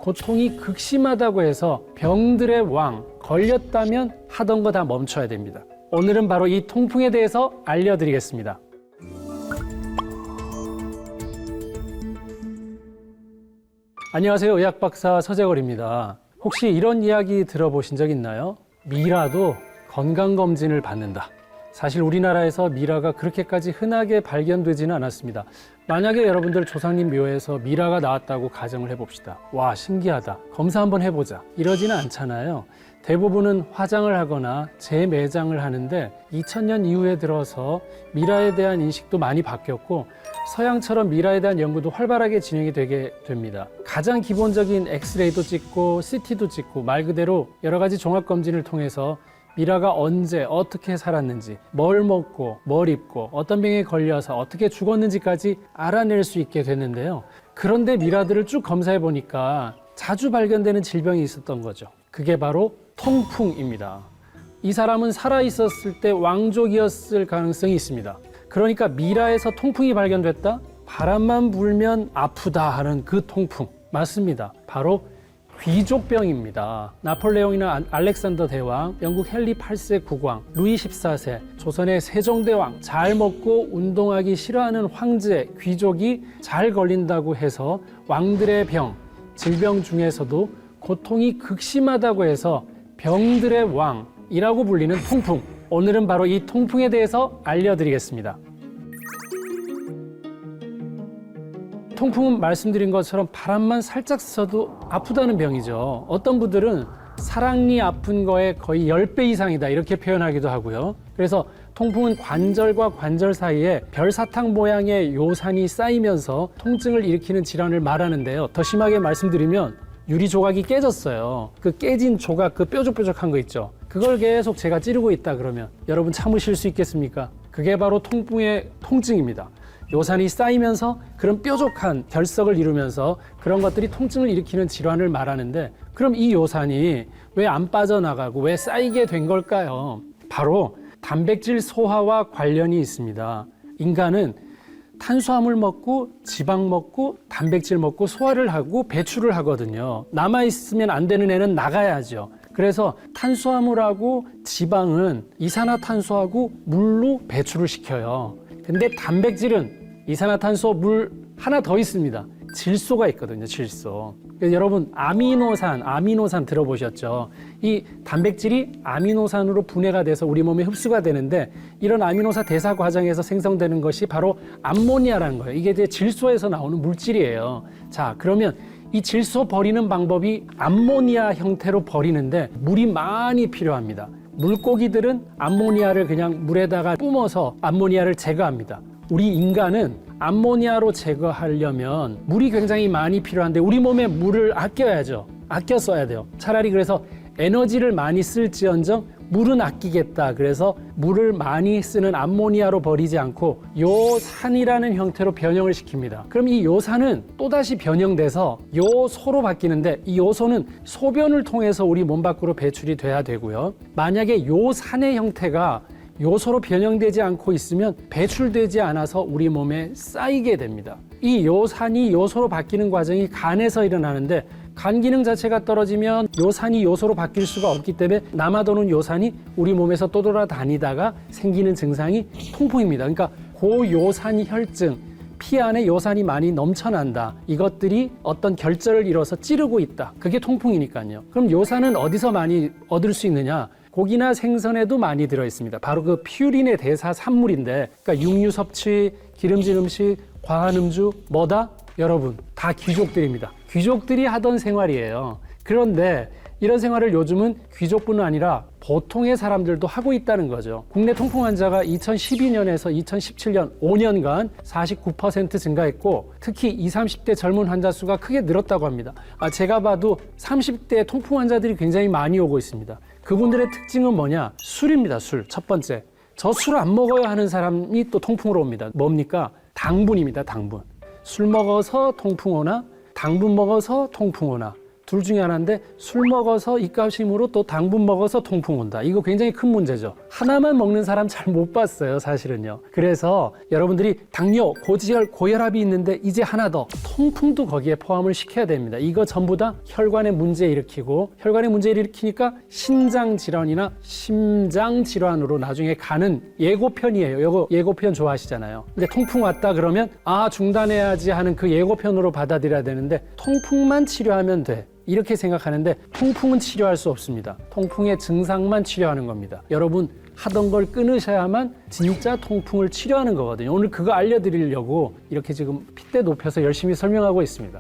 고통이 극심하다고 해서 병들의 왕, 걸렸다면 하던 거 다 멈춰야 됩니다. 오늘은 바로 이 통풍에 대해서 알려드리겠습니다. 안녕하세요. 의학박사 서재걸입니다. 혹시 이런 이야기 들어보신 적 있나요? 미라도 건강검진을 받는다. 사실 우리나라에서 미라가 그렇게까지 흔하게 발견되지는 않았습니다. 만약에 여러분들 조상님 묘에서 미라가 나왔다고 가정을 해봅시다. 와, 신기하다. 검사 한번 해보자. 이러지는 않잖아요. 대부분은 화장을 하거나 재매장을 하는데 2000년 이후에 들어서 미라에 대한 인식도 많이 바뀌었고 서양처럼 미라에 대한 연구도 활발하게 진행이 되게 됩니다. 가장 기본적인 엑스레이도 찍고 CT도 찍고 말 그대로 여러 가지 종합검진을 통해서 미라가 언제 어떻게 살았는지, 뭘 먹고 뭘 입고 어떤 병에 걸려서 어떻게 죽었는지까지 알아낼 수 있게 됐는데요. 그런데 미라들을 쭉 검사해 보니까 자주 발견되는 질병이 있었던 거죠. 그게 바로 통풍입니다. 이 사람은 살아있었을 때 왕족이었을 가능성이 있습니다. 그러니까 미라에서 통풍이 발견됐다? 바람만 불면 아프다 하는 그 통풍. 맞습니다. 바로 귀족병입니다. 나폴레옹이나 알렉산더 대왕, 영국 헨리 8세 국왕, 루이 14세, 조선의 세종대왕, 잘 먹고 운동하기 싫어하는 황제, 귀족이 잘 걸린다고 해서 왕들의 병, 질병 중에서도 고통이 극심하다고 해서 병들의 왕이라고 불리는 통풍. 오늘은 바로 이 통풍에 대해서 알려드리겠습니다. 통풍은 말씀드린 것처럼 바람만 살짝 써도 아프다는 병이죠. 어떤 분들은 사랑니 아픈 거에 거의 10배 이상이다 이렇게 표현하기도 하고요. 그래서 통풍은 관절과 관절 사이에 별사탕 모양의 요산이 쌓이면서 통증을 일으키는 질환을 말하는데요. 더 심하게 말씀드리면 유리 조각이 깨졌어요. 그 깨진 조각, 그 뾰족뾰족한 거 있죠. 그걸 계속 제가 찌르고 있다 그러면 여러분 참으실 수 있겠습니까? 그게 바로 통풍의 통증입니다. 요산이 쌓이면서 그런 뾰족한 결석을 이루면서 그런 것들이 통증을 일으키는 질환을 말하는데, 그럼 이 요산이 왜 안 빠져나가고 왜 쌓이게 된 걸까요? 바로 단백질 소화와 관련이 있습니다. 인간은 탄수화물 먹고 지방 먹고 단백질 먹고 소화를 하고 배출을 하거든요. 남아있으면 안 되는 애는 나가야죠. 그래서 탄수화물하고 지방은 이산화탄소하고 물로 배출을 시켜요. 근데 단백질은 이산화탄소, 물 하나 더 있습니다. 질소가 있거든요. 질소. 여러분 아미노산 들어보셨죠? 이 단백질이 아미노산으로 분해가 돼서 우리 몸에 흡수가 되는데, 이런 아미노산 대사 과정에서 생성되는 것이 바로 암모니아라는 거예요. 이게 이제 질소에서 나오는 물질이에요. 자, 그러면 이 질소 버리는 방법이 암모니아 형태로 버리는데 물이 많이 필요합니다. 물고기들은 암모니아를 그냥 물에다가 뿜어서 암모니아를 제거합니다. 우리 인간은 암모니아로 제거하려면 물이 굉장히 많이 필요한데 우리 몸에 물을 아껴야죠. 아껴 써야 돼요. 차라리 그래서 에너지를 많이 쓸지언정 물은 아끼겠다. 그래서 물을 많이 쓰는 암모니아로 버리지 않고 요산이라는 형태로 변형을 시킵니다. 그럼 이 요산은 또다시 변형돼서 요소로 바뀌는데, 이 요소는 소변을 통해서 우리 몸 밖으로 배출이 돼야 되고요. 만약에 요산의 형태가 요소로 변형되지 않고 있으면 배출되지 않아서 우리 몸에 쌓이게 됩니다. 이 요산이 요소로 바뀌는 과정이 간에서 일어나는데, 간 기능 자체가 떨어지면 요산이 요소로 바뀔 수가 없기 때문에 남아도는 요산이 우리 몸에서 떠돌아다니다가 생기는 증상이 통풍입니다. 그러니까 고요산 혈증, 피 안에 요산이 많이 넘쳐난다. 이것들이 어떤 결절을 이뤄서 찌르고 있다. 그게 통풍이니까요. 그럼 요산은 어디서 많이 얻을 수 있느냐? 고기나 생선에도 많이 들어있습니다. 바로 그 퓨린의 대사 산물인데, 그러니까 육류 섭취, 기름진 음식, 과한 음주, 뭐다? 여러분, 다 귀족들입니다. 귀족들이 하던 생활이에요. 그런데 이런 생활을 요즘은 귀족뿐만 아니라 보통의 사람들도 하고 있다는 거죠. 국내 통풍 환자가 2012년에서 2017년 5년간 49% 증가했고, 특히 20, 30대 젊은 환자 수가 크게 늘었다고 합니다. 제가 봐도 30대 통풍 환자들이 굉장히 많이 오고 있습니다. 그분들의 특징은 뭐냐? 술입니다. 술. 첫 번째. 저 술 안 먹어요 하는 사람이 또 통풍으로 옵니다. 뭡니까? 당분입니다. 당분. 술 먹어서 통풍 오나, 당분 먹어서 통풍 오나, 둘 중에 하나인데 술 먹어서 입가심으로 또 당분 먹어서 통풍 온다. 이거 굉장히 큰 문제죠. 하나만 먹는 사람 잘 못 봤어요, 사실은요. 그래서 여러분들이 당뇨, 고지혈, 고혈압이 있는데 이제 하나 더 통풍도 거기에 포함을 시켜야 됩니다. 이거 전부 다 혈관에 문제 일으키고 혈관에 문제를 일으키니까 신장 질환이나 심장 질환으로 나중에 가는 예고편이에요. 이거 예고편 좋아하시잖아요. 근데 통풍 왔다 그러면 중단해야지 하는 그 예고편으로 받아들여야 되는데 통풍만 치료하면 돼. 이렇게 생각하는데 통풍은 치료할 수 없습니다. 통풍의 증상만 치료하는 겁니다. 여러분 하던 걸 끊으셔야만 진짜 통풍을 치료하는 거거든요. 오늘 그거 알려드리려고 이렇게 지금 핏대 높여서 열심히 설명하고 있습니다.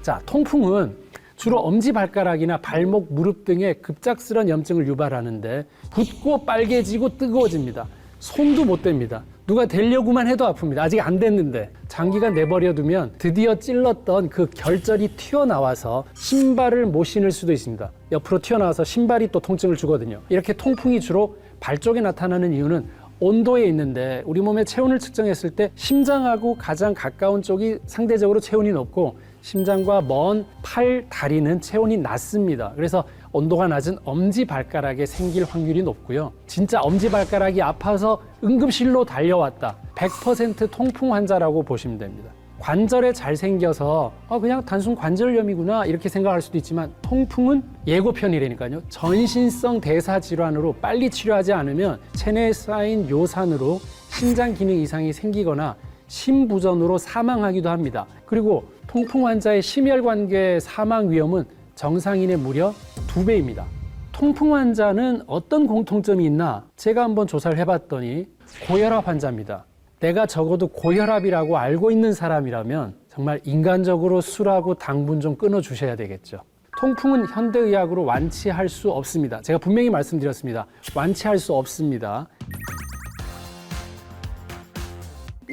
자, 통풍은 주로 엄지발가락이나 발목, 무릎 등의 급작스런 염증을 유발하는데 붓고 빨개지고 뜨거워집니다. 손도 못 댑니다. 누가 대려고만 해도 아픕니다. 아직 안 됐는데 장기간 내버려 두면 드디어 찔렀던 그 결절이 튀어나와서 신발을 못 신을 수도 있습니다. 옆으로 튀어나와서 신발이 또 통증을 주거든요. 이렇게 통풍이 주로 발 쪽에 나타나는 이유는 온도에 있는데 우리 몸의 체온을 측정했을 때 심장하고 가장 가까운 쪽이 상대적으로 체온이 높고 심장과 먼 팔, 다리는 체온이 낮습니다. 그래서 온도가 낮은 엄지발가락에 생길 확률이 높고요. 진짜 엄지발가락이 아파서 응급실로 달려왔다. 100% 통풍 환자라고 보시면 됩니다. 관절에 잘 생겨서 그냥 단순 관절염이구나 이렇게 생각할 수도 있지만 통풍은 예고편이라니까요. 전신성 대사질환으로 빨리 치료하지 않으면 체내에 쌓인 요산으로 신장 기능 이상이 생기거나 심부전으로 사망하기도 합니다. 그리고 통풍 환자의 심혈관계 사망 위험은 정상인의 무려 2배입니다. 통풍 환자는 어떤 공통점이 있나? 제가 한번 조사를 해봤더니 고혈압 환자입니다. 내가 적어도 고혈압이라고 알고 있는 사람이라면 정말 인간적으로 술하고 당분 좀 끊어주셔야 되겠죠. 통풍은 현대의학으로 완치할 수 없습니다. 제가 분명히 말씀드렸습니다. 완치할 수 없습니다.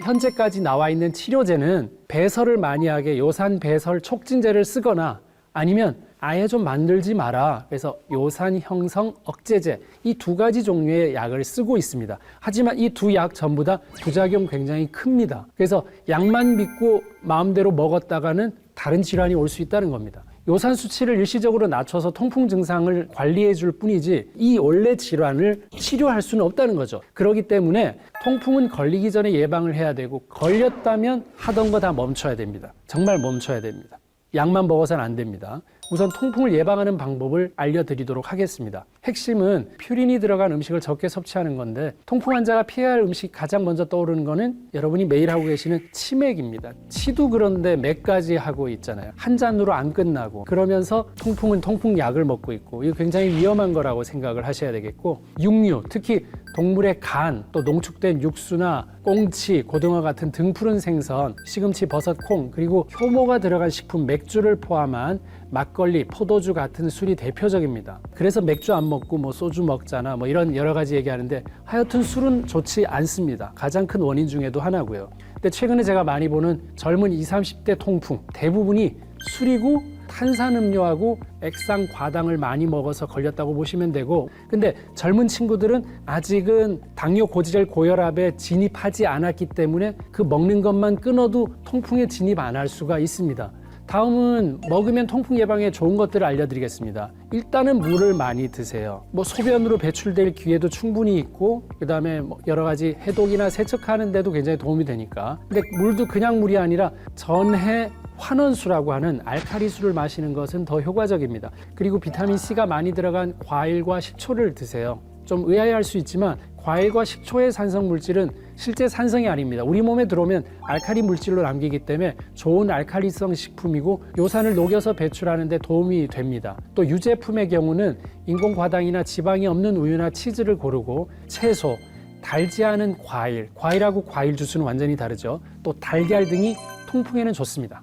현재까지 나와 있는 치료제는 배설을 많이 하게 요산 배설 촉진제를 쓰거나 아니면 아예 좀 만들지 마라. 그래서 요산 형성 억제제 이 2가지 종류의 약을 쓰고 있습니다. 하지만 이 2약 전부 다 부작용 굉장히 큽니다. 그래서 약만 믿고 마음대로 먹었다가는 다른 질환이 올 수 있다는 겁니다. 요산 수치를 일시적으로 낮춰서 통풍 증상을 관리해 줄 뿐이지 이 원래 질환을 치료할 수는 없다는 거죠. 그렇기 때문에 통풍은 걸리기 전에 예방을 해야 되고 걸렸다면 하던 거 다 멈춰야 됩니다. 정말 멈춰야 됩니다. 약만 먹어서는 안 됩니다. 우선 통풍을 예방하는 방법을 알려드리도록 하겠습니다. 핵심은 퓨린이 들어간 음식을 적게 섭취하는 건데 통풍 환자가 피해야 할 음식 가장 먼저 떠오르는 거는 여러분이 매일 하고 계시는 치맥입니다. 치도 그런데 맥까지 하고 있잖아요. 한 잔으로 안 끝나고 그러면서 통풍은 통풍약을 먹고 있고 이거 굉장히 위험한 거라고 생각을 하셔야 되겠고 육류, 특히 동물의 간, 또 농축된 육수나 꽁치, 고등어 같은 등푸른 생선, 시금치, 버섯, 콩, 그리고 효모가 들어간 식품, 맥주를 포함한 막걸리, 포도주 같은 술이 대표적입니다. 그래서 맥주 안 먹고 뭐 소주 먹잖아 뭐 이런 여러 가지 얘기하는데 하여튼 술은 좋지 않습니다. 가장 큰 원인 중에도 하나고요. 근데 최근에 제가 많이 보는 젊은 20, 30대 통풍 대부분이 술이고 탄산음료하고 액상 과당을 많이 먹어서 걸렸다고 보시면 되고 근데 젊은 친구들은 아직은 당뇨, 고지혈, 고혈압에 진입하지 않았기 때문에 그 먹는 것만 끊어도 통풍에 진입 안 할 수가 있습니다. 다음은 먹으면 통풍 예방에 좋은 것들을 알려드리겠습니다. 일단은 물을 많이 드세요. 뭐 소변으로 배출될 기회도 충분히 있고 그다음에 뭐 여러 가지 해독이나 세척하는 데도 굉장히 도움이 되니까. 근데 물도 그냥 물이 아니라 전해 환원수라고 하는 알칼리수를 마시는 것은 더 효과적입니다. 그리고 비타민C가 많이 들어간 과일과 식초를 드세요. 좀 의아해할 수 있지만 과일과 식초의 산성 물질은 실제 산성이 아닙니다. 우리 몸에 들어오면 알칼리 물질로 남기기 때문에 좋은 알칼리성 식품이고 요산을 녹여서 배출하는 데 도움이 됩니다. 또 유제품의 경우는 인공 과당이나 지방이 없는 우유나 치즈를 고르고 채소, 달지 않은 과일, 과일하고 과일 주스는 완전히 다르죠. 또 달걀 등이 통풍에는 좋습니다.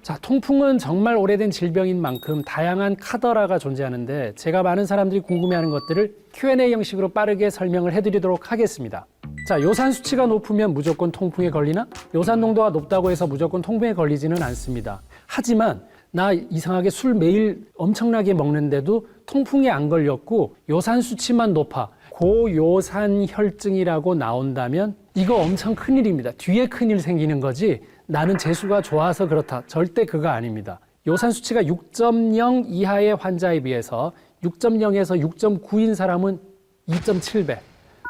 자, 통풍은 정말 오래된 질병인 만큼 다양한 카더라가 존재하는데 제가 많은 사람들이 궁금해하는 것들을 Q&A 형식으로 빠르게 설명을 해드리도록 하겠습니다. 자, 요산 수치가 높으면 무조건 통풍에 걸리나? 요산 농도가 높다고 해서 무조건 통풍에 걸리지는 않습니다. 하지만 나 이상하게 술 매일 엄청나게 먹는데도 통풍에 안 걸렸고 요산 수치만 높아. 고요산 혈증이라고 나온다면 이거 엄청 큰일입니다. 뒤에 큰일 생기는 거지 나는 재수가 좋아서 그렇다. 절대 그거 아닙니다. 요산 수치가 6.0 이하의 환자에 비해서 6.0에서 6.9인 사람은 2.7배,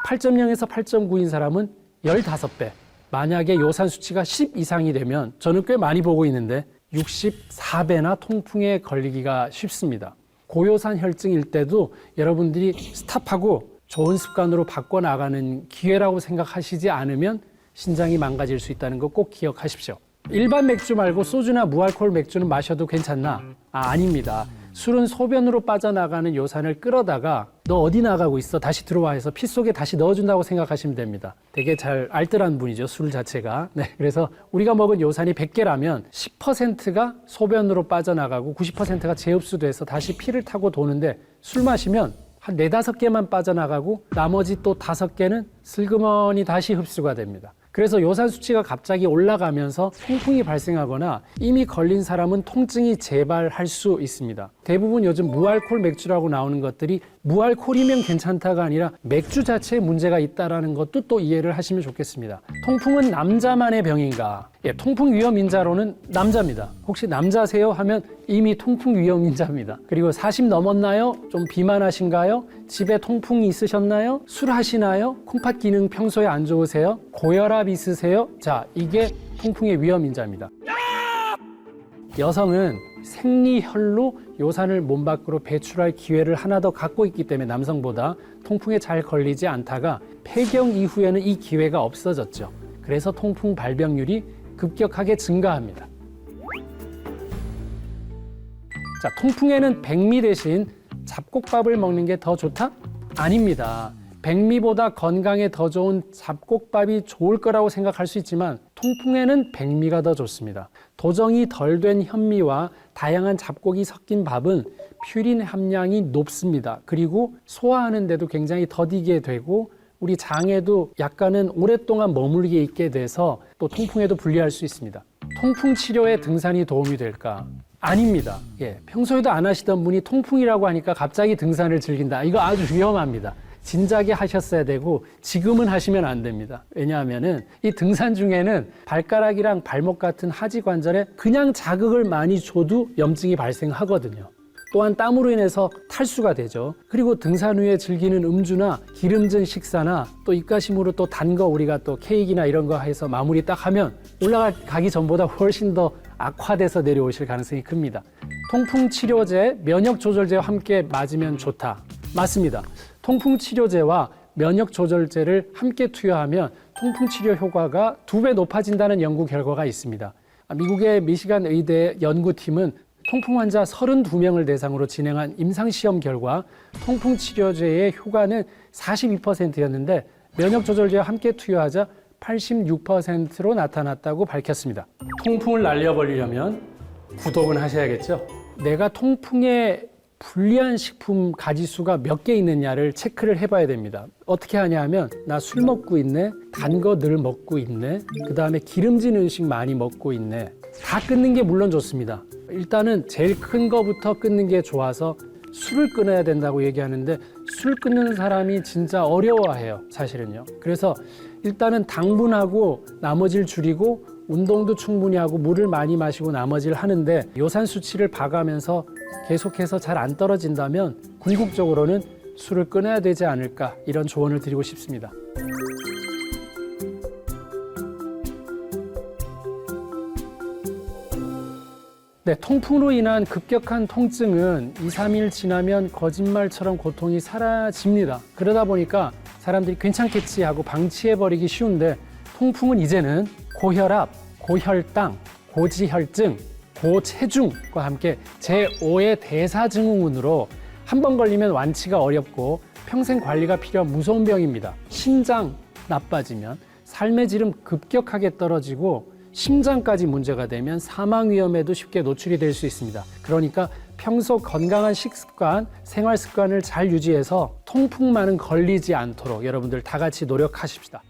8.0에서 8.9인 사람은 15배. 만약에 요산 수치가 10 이상이 되면 저는 꽤 많이 보고 있는데 64배나 통풍에 걸리기가 쉽습니다. 고요산 혈증일 때도 여러분들이 스탑하고 좋은 습관으로 바꿔나가는 기회라고 생각하시지 않으면 신장이 망가질 수 있다는 거 꼭 기억하십시오. 일반 맥주 말고 소주나 무알코올 맥주는 마셔도 괜찮나? 아닙니다. 술은 소변으로 빠져나가는 요산을 끌어다가 너 어디 나가고 있어? 다시 들어와 해서 피 속에 다시 넣어준다고 생각하시면 됩니다. 되게 잘 알뜰한 분이죠, 술 자체가. 네, 그래서 우리가 먹은 요산이 100개라면 10%가 소변으로 빠져나가고 90%가 재흡수돼서 다시 피를 타고 도는데 술 마시면 한 4, 5개만 빠져나가고 나머지 또 5개는 슬그머니 다시 흡수가 됩니다. 그래서 요산 수치가 갑자기 올라가면서 통풍이 발생하거나 이미 걸린 사람은 통증이 재발할 수 있습니다. 대부분 요즘 무알콜 맥주라고 나오는 것들이 무알콜이면 괜찮다가 아니라 맥주 자체에 문제가 있다는 것도 또 이해를 하시면 좋겠습니다. 통풍은 남자만의 병인가? 예, 통풍 위험 인자로는 남자입니다. 혹시 남자세요? 하면 이미 통풍 위험 인자입니다. 그리고 40 넘었나요? 좀 비만하신가요? 집에 통풍이 있으셨나요? 술 하시나요? 콩팥 기능 평소에 안 좋으세요? 고혈압 있으세요? 자, 이게 통풍의 위험 인자입니다. 여성은 생리혈로 요산을 몸 밖으로 배출할 기회를 하나 더 갖고 있기 때문에 남성보다 통풍에 잘 걸리지 않다가 폐경 이후에는 이 기회가 없어졌죠. 그래서 통풍 발병률이 급격하게 증가합니다. 자, 통풍에는 백미 대신 잡곡밥을 먹는 게 더 좋다? 아닙니다. 백미보다 건강에 더 좋은 잡곡밥이 좋을 거라고 생각할 수 있지만 통풍에는 백미가 더 좋습니다. 도정이 덜 된 현미와 다양한 잡곡이 섞인 밥은 퓨린 함량이 높습니다. 그리고 소화하는 데도 굉장히 더디게 되고 우리 장에도 약간은 오랫동안 머물게 있게 돼서 또 통풍에도 불리할 수 있습니다. 통풍 치료에 등산이 도움이 될까? 아닙니다. 예, 평소에도 안 하시던 분이 통풍이라고 하니까 갑자기 등산을 즐긴다. 이거 아주 위험합니다. 진작에 하셨어야 되고 지금은 하시면 안 됩니다. 왜냐하면은 이 등산 중에는 발가락이랑 발목 같은 하지 관절에 그냥 자극을 많이 줘도 염증이 발생하거든요. 또한 땀으로 인해서 탈수가 되죠. 그리고 등산 후에 즐기는 음주나 기름진 식사나 또 입가심으로 또 단 거 우리가 또 케이크나 이런 거 해서 마무리 딱 하면 올라가기 전보다 훨씬 더 악화돼서 내려오실 가능성이 큽니다. 통풍 치료제, 면역 조절제와 함께 맞으면 좋다. 맞습니다. 통풍 치료제와 면역 조절제를 함께 투여하면 통풍 치료 효과가 2배 높아진다는 연구 결과가 있습니다. 미국의 미시간 의대 연구팀은 통풍 환자 32명을 대상으로 진행한 임상시험 결과 통풍 치료제의 효과는 42%였는데 면역 조절제와 함께 투여하자 86%로 나타났다고 밝혔습니다. 통풍을 날려버리려면 구독은 하셔야겠죠? 내가 통풍에 불리한 식품 가지수가 몇 개 있느냐를 체크를 해봐야 됩니다. 어떻게 하냐 하면 나 술 먹고 있네, 단 거 늘 먹고 있네, 그 다음에 기름진 음식 많이 먹고 있네. 다 끊는 게 물론 좋습니다. 일단은 제일 큰 거부터 끊는 게 좋아서 술을 끊어야 된다고 얘기하는데 술 끊는 사람이 진짜 어려워해요, 사실은요. 그래서 일단은 당분하고 나머지를 줄이고 운동도 충분히 하고 물을 많이 마시고 나머지를 하는데 요산 수치를 봐가면서 계속해서 잘 안 떨어진다면 궁극적으로는 술을 끊어야 되지 않을까 이런 조언을 드리고 싶습니다. 네, 통풍으로 인한 급격한 통증은 2, 3일 지나면 거짓말처럼 고통이 사라집니다. 그러다 보니까 사람들이 괜찮겠지 하고 방치해버리기 쉬운데 통풍은 이제는 고혈압, 고혈당, 고지혈증, 고체중과 함께 제5의 대사증후군으로 한 번 걸리면 완치가 어렵고 평생 관리가 필요한 무서운 병입니다. 심장 나빠지면 삶의 질은 급격하게 떨어지고 심장까지 문제가 되면 사망 위험에도 쉽게 노출이 될 수 있습니다. 그러니까 평소 건강한 식습관, 생활 습관을 잘 유지해서 통풍만은 걸리지 않도록 여러분들 다 같이 노력하십시다.